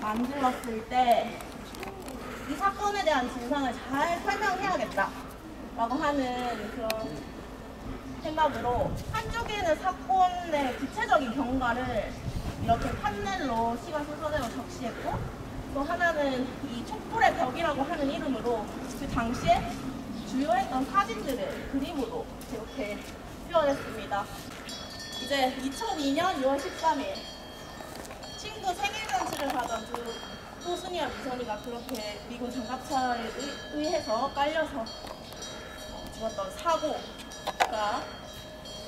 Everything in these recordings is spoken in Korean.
만들었을 때 이 사건에 대한 진상을 잘 설명해야겠다 라고 하는 그런 생각으로 한쪽에는 사건의 구체적인 경과를 이렇게 판넬로 시간 순서대로 적시했고, 또 하나는 이 촛불의 벽이라고 하는 이름으로 그 당시에 주요했던 사진들을 그림으로 이렇게 표현했습니다. 이제 2002년 6월 13일 친구 생일잔치를 하던 그 호순이와 미선이가 그렇게 미군 장갑차에 의해서 깔려서 죽었던 사고가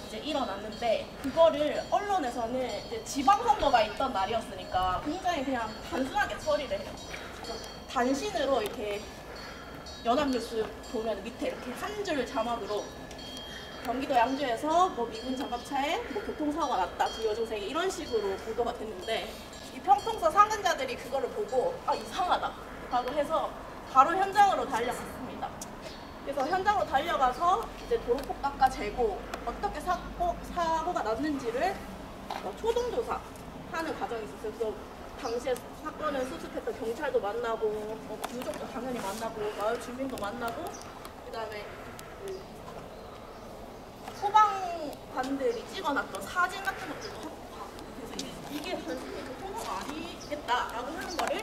이제 일어났는데, 그거를 언론에서는 이제 지방선거가 있던 날이었으니까 굉장히 그냥 단순하게 처리를 해요. 단신으로 이렇게 연합뉴스 보면 밑에 이렇게 한 줄 자막으로 경기도 양주에서 뭐 미군 장갑차에 뭐 교통사고가 났다, 두 여중생이, 이런 식으로 보도가 됐는데, 이 평통사 상근자들이 그거를 보고 아 이상하다 라고 해서 바로 현장으로 달려갔습니다. 그래서 현장으로 달려가서 이제 도로폭 깎아 재고 어떻게 사고가 났는지를 초동조사 하는 과정이 있었어요. 그래서 당시에 사건을 수습했던 경찰도 만나고 유족도 당연히 만나고 마을 주민도 만나고, 그다음에 그 소방관들이 찍어놨던 사진 같은 것들도 하고, 그래서 이게 교통사고가 아니겠다라고 하는 거를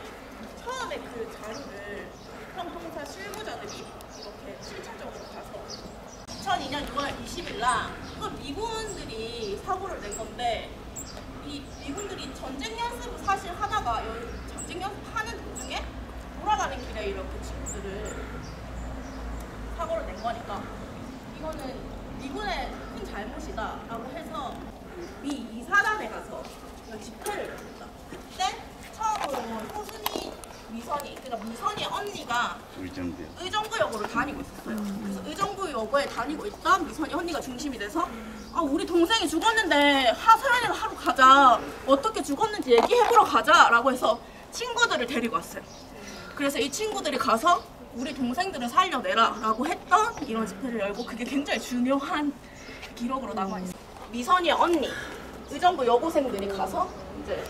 처음에 그 자료를 평통사 실무자들이 이렇게 실질적으로 가서 2002년 6월 20일 날 그건 미군들이 사고를 낸 건데, 이 미군들이 전쟁 연습을 사실 하다가 전쟁 연습하는 도중에 돌아가는 길에 이렇게 친구들을 사고를 낸 거니까 이거는 미군의 큰 잘못이다 라고 해서 미 이사단에 가서 집회를 했습니다. 그때 처음으로 호순이, 미선이, 그러니까 미선이의 언니가 의정부역으로 다니고 있었어요. 그래서 의정부역에 다니고 있던 미선이 언니가 중심이 돼서 아 우리 동생이 죽었는데 하소연을 하러 가자, 어떻게 죽었는지 얘기해보러 가자 라고 해서 친구들을 데리고 왔어요. 그래서 이 친구들이 가서 우리 동생들을 살려내라 라고 했던 이런 집회를 열고, 그게 굉장히 중요한 기록으로 남아있어요. 미선이의 언니, 의정부 여고생들이 가서 이제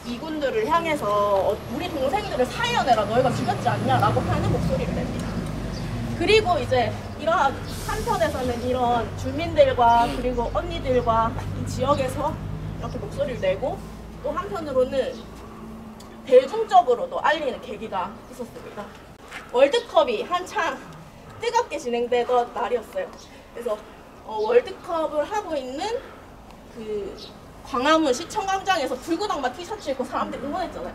미군들을 향해서 우리 동생들을 살려내라, 너희가 죽였지 않냐 라고 하는 목소리를 냅니다. 그리고 이제 이러한 한편에서는 이런 주민들과 그리고 언니들과 이 지역에서 이렇게 목소리를 내고, 또 한편으로는 대중적으로도 알리는 계기가 있었습니다. 월드컵이 한창 뜨겁게 진행되던 날이었어요. 그래서 월드컵을 하고 있는 그 광화문 시청광장에서 붉은 악마 티셔츠 입고 사람들이 응원했잖아요.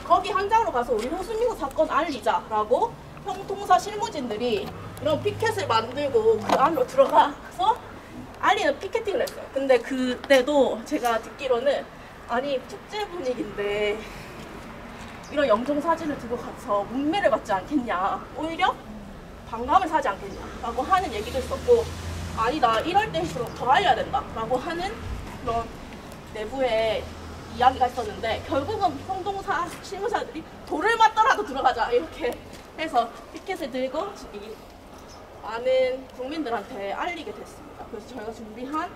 거기 현장으로 가서 우리 호순이고 사건 알리자라고 평통사 실무진들이 이런 피켓을 만들고 그 안으로 들어가서 알리는 피켓팅을 했어요. 근데 그때도 제가 듣기로는 아니 축제 분위기인데 이런 영정사진을 들고 가서 문매를 받지 않겠냐, 오히려 반감을 사지 않겠냐 라고 하는 얘기도 있었고, 아니 나 이럴 때일수록 더 알려야 된다 라고 하는 그런 내부의 이야기가 있었는데, 결국은 평통사 실무자들이 돌을 맞더라도 들어가자 이렇게 해서 피켓을 들고 많은 국민들한테 알리게 됐습니다. 그래서 저희가 준비한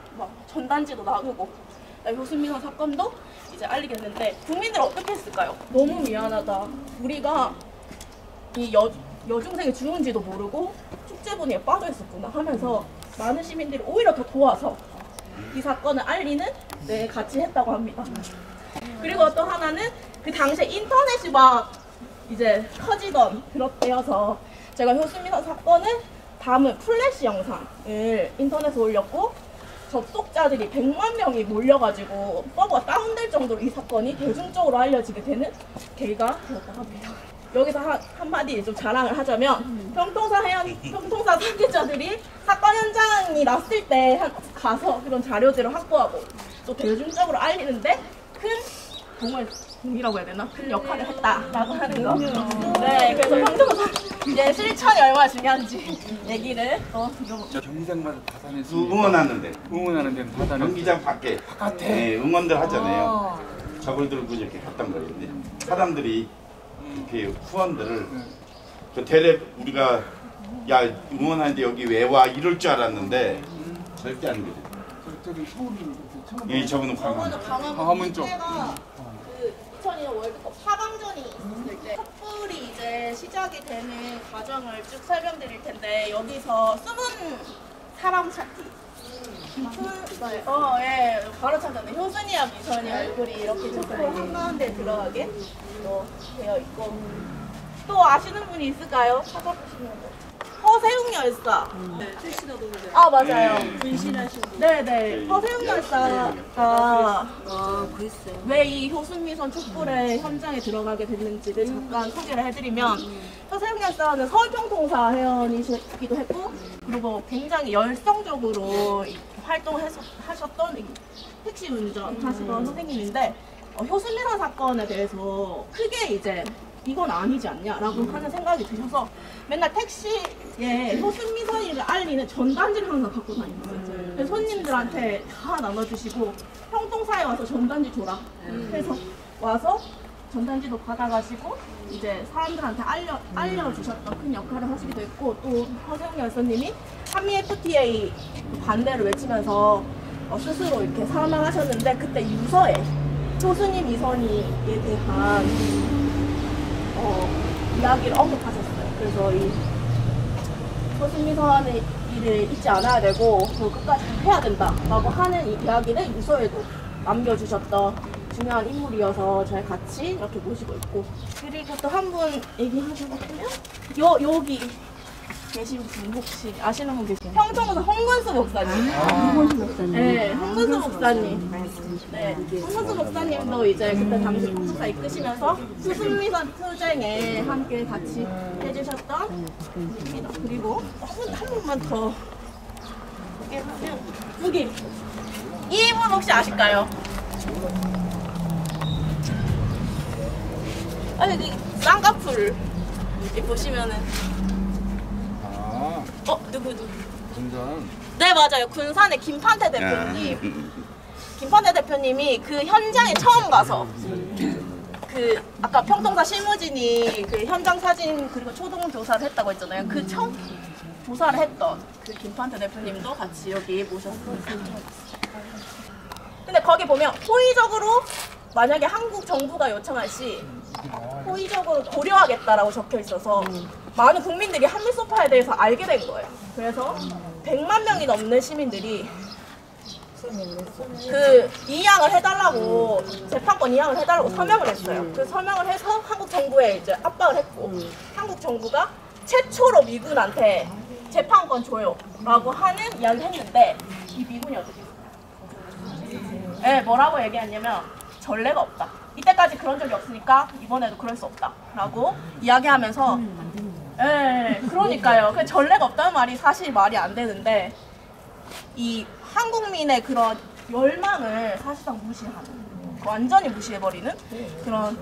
전단지도 나누고 효순미선 사건도 이제 알리게 됐는데, 국민들은 어떻게 했을까요? 너무 미안하다, 우리가 이 여중생이 죽은지도 모르고 축제 분위기에 빠져 있었구나 하면서 많은 시민들이 오히려 더 도와서 이 사건을 알리는 같이 했다고 합니다. 그리고 또 하나는 그 당시에 인터넷이 막 이제 터지던 그럴 때여서 제가 효순미선 사건을 담은 플래시 영상을 인터넷에 올렸고, 접속자들이 100만 명이 몰려가지고 서버가 다운될 정도로 이 사건이 대중적으로 알려지게 되는 계기가 되었다고 합니다. 여기서 한마디 좀 자랑을 하자면, 평통사 관계자들이 사건 현장이 났을 때 가서 그런 자료들을 확보하고 또 대중적으로 알리는데 큰 공이라고 해야 되나? 큰 역할을 했다라고 하는 거. 네, 그래서 평통사 이제 실천이 얼마나 중요한지 얘기를 들어볼게요. 경기장마다 다 다녔어요. 응원하는 데는 다 다녔어요. 경기장 바깥에 네, 응원들 하잖아요. 저걸 들고 이렇게 갔단 말이에요. 사람들이 이렇게 후원들을 그 대래 우리가 야 응원하는데 여기 왜 와 이럴 줄 알았는데 절대 안 그래. 저기 서울은 예, 저분은 광화문 쪽. 그 2002년 월드컵 4강 네. 촛불이 이제 시작이 되는 과정을 쭉 설명드릴 텐데 여기서 숨은 사람 찾기. 예, 바로 찾았네. 효순이와 미선이 얼굴이 이렇게 촛불 한가운데 들어가게 되어 있고 또 아시는 분이 있을까요? 찾아보시면 허세웅 열사. 아 맞아요. 분신하신 분. 네네. 허세웅 열사가 그랬어요. 왜 이 효순미선 촛불의 현장에 들어가게 됐는지를 잠깐 소개를 해드리면 허세웅 열사는 서울평통사 회원이시기도 했고 그리고 굉장히 열성적으로 활동을 하셨던 택시 운전 하시던 선생님인데 효순미선 사건에 대해서 크게 이제 이건 아니지 않냐라고 하는 생각이 드셔서 맨날 택시에 효순미선이를 알리는 전단지를 항상 갖고 다니는 거예요. 손님들한테 다 나눠주시고 평통사에 와서 전단지 줘라 해서 와서 전단지도 받아가시고 이제 사람들한테 알려주셨던 큰 역할을 하시기도 했고 또 허세웅 열사님이 한미 FTA 반대를 외치면서 스스로 이렇게 사망하셨는데 그때 유서에 효순이 미선이에 대한 이야기를 언급하셨어요. 그래서 이 효순미선의 일을 잊지 않아야 되고 그 끝까지 해야 된다라고 하는 이야기를 유서에도 남겨주셨던 중요한 인물이어서 저희 같이 이렇게 모시고 있고 그리고 또 한 분 얘기하셔보시면 여기 계신 분 혹시 아시는 분 계시나요? 평촌에서 홍근수 목사님. 홍근수 목사님. 네, 홍근수 목사님. 네, 홍근수 목사님도 이제 그때 당시 평촌사 이끄시면서 수순미선 투쟁에 함께 같이 해주셨던 분입니다. 그리고 한 분만 더 소개하면 여기 이분 혹시 아실까요? 여기 쌍꺼풀 이렇게 보시면은 누구? 군산. 네 맞아요. 군산의 김판태 대표님. 김판태 대표님이 그 현장에 처음 가서 그 아까 평통사 실무진이 그 현장 사진 그리고 초동 조사를 했다고 했잖아요. 그 처음 조사를 했던 그 김판태 대표님도 같이 여기 모셨습니다. 근데 거기 보면 호의적으로 만약에 한국 정부가 요청할 시 호의적으로 고려하겠다라고 적혀 있어서 많은 국민들이 한미소파에 대해서 알게 된 거예요. 그래서 100만 명이 넘는 시민들이 그 이양을 해달라고 재판권 이양을 해달라고 서명을 했어요. 그 서명을 해서 한국 정부에 이제 압박을 했고 한국 정부가 최초로 미군한테 재판권 줘요라고 하는 이야기를 했는데 이 미군이 어떻게 했어요? 네, 뭐라고 얘기했냐면 전례가 없다. 이때까지 그런 적이 없으니까 이번에도 그럴 수 없다 라고 이야기하면서 예, 그러니까요. 그 전례가 없다는 말이 사실 말이 안 되는데 이 한국민의 그런 열망을 사실상 무시하는 완전히 무시해버리는 그런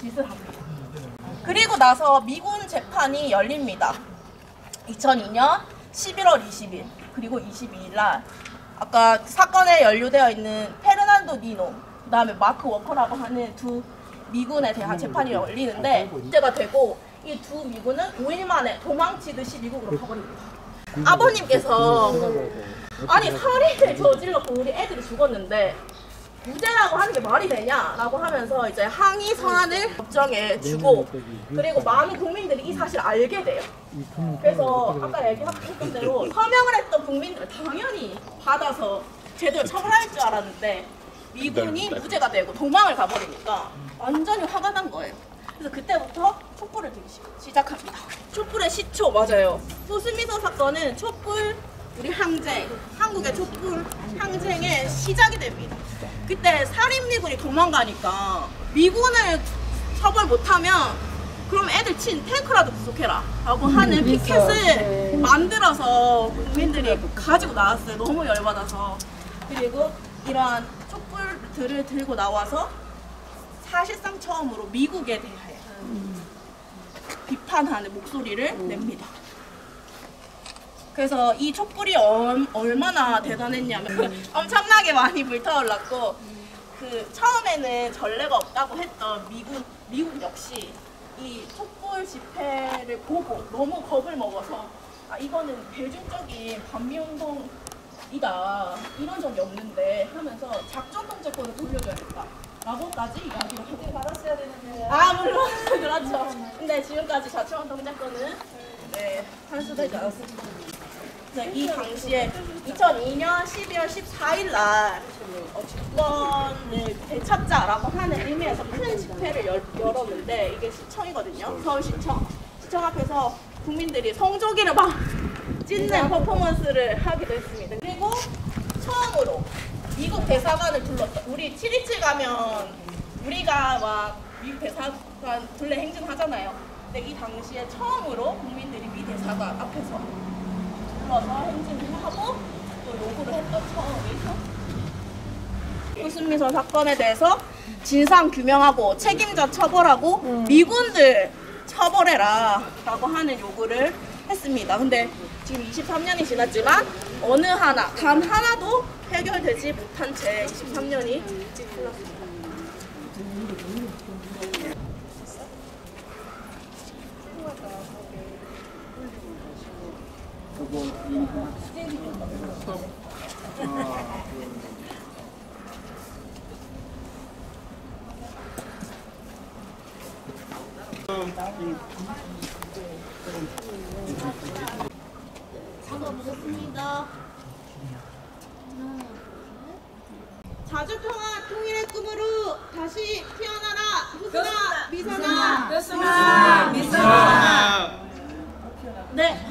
짓을 합니다. 그리고 나서 미군 재판이 열립니다. 2002년 11월 20일 그리고 22일 날 아까 사건에 연루되어 있는 페르난도 니노 그 다음에 마크 워커라고 하는 두 미군에 대한 재판이 열리는데 문제가 되고 이 두 미군은 5일 만에 도망치듯이 미국으로 가버립니다. 아버님께서 아니 살인을 저질렀고 우리 애들이 죽었는데 무죄라고 하는 게 말이 되냐라고 하면서 이제 항의 서한을 법정에 주고 그리고 많은 국민들이 이 사실을 알게 돼요. 그래서 아까 얘기했던 대로 서명을 했던 국민들은 당연히 받아서 제대로 처벌할 줄 알았는데 미군이 무죄가 되고 도망을 가버리니까 완전히 화가 난 거예요. 그래서 그때부터 촛불을 들기 시작합니다. 촛불의 시초 맞아요. 효순미선 사건은 촛불 우리 항쟁, 한국의 촛불 항쟁의 시작이 됩니다. 그때 살인미군이 도망가니까 미군을 처벌 못하면 그럼 애들 친 탱크라도 구속해라 라고 하는 피켓을 만들어서 국민들이 가지고 나왔어요. 너무 열받아서. 그리고 이러한 촛불들을 들고 나와서 사실상 처음으로 미국에 대해 비판하는 목소리를 냅니다. 그래서 이 촛불이 얼마나 대단했냐면 엄청나게 많이 불타올랐고 그 처음에는 전례가 없다고 했던 미국 역시 이 촛불 집회를 보고 너무 겁을 먹어서 아 이거는 대중적인 반미운동이다 이런 적이 없는데 하면서 작전 통제권을 돌려줘야겠다 라고까지 이야기를 하게 받았어야 되는데 물론 그렇죠. 근데 지금까지 자치원 동작권은 환수되지 않았습니다. 이 당시에 2002년 12월 14일 날 주권을 되찾자라고 하는 의미에서 큰 집회를 열었는데 이게 시청이거든요. 서울시청. 시청 앞에서 국민들이 성조기를 막 찢는 퍼포먼스를 하기도 했습니다. 그리고 처음으로 미국 대사관을 불렀다. 우리 7.27 가면 우리가 막 미국 대사관 둘레 행진하잖아요. 근데 이 당시에 처음으로 국민들이 미 대사관 앞에서 불러서 행진을 하고 또 요구를 했던 처음이죠. 후순미선 사건에 대해서 진상 규명하고 책임자 처벌하고 미군들 처벌해라 라고 하는 요구를 했습니다. 근데 지금 23년이 지났지만 어느 하나, 단 하나도 해결되지 못한 채 23년이 흘렀습니다. 보겠습니다. 자주통화 통일의 꿈으로 다시 태어나라. 후순아, 미선아. 미선아. 네.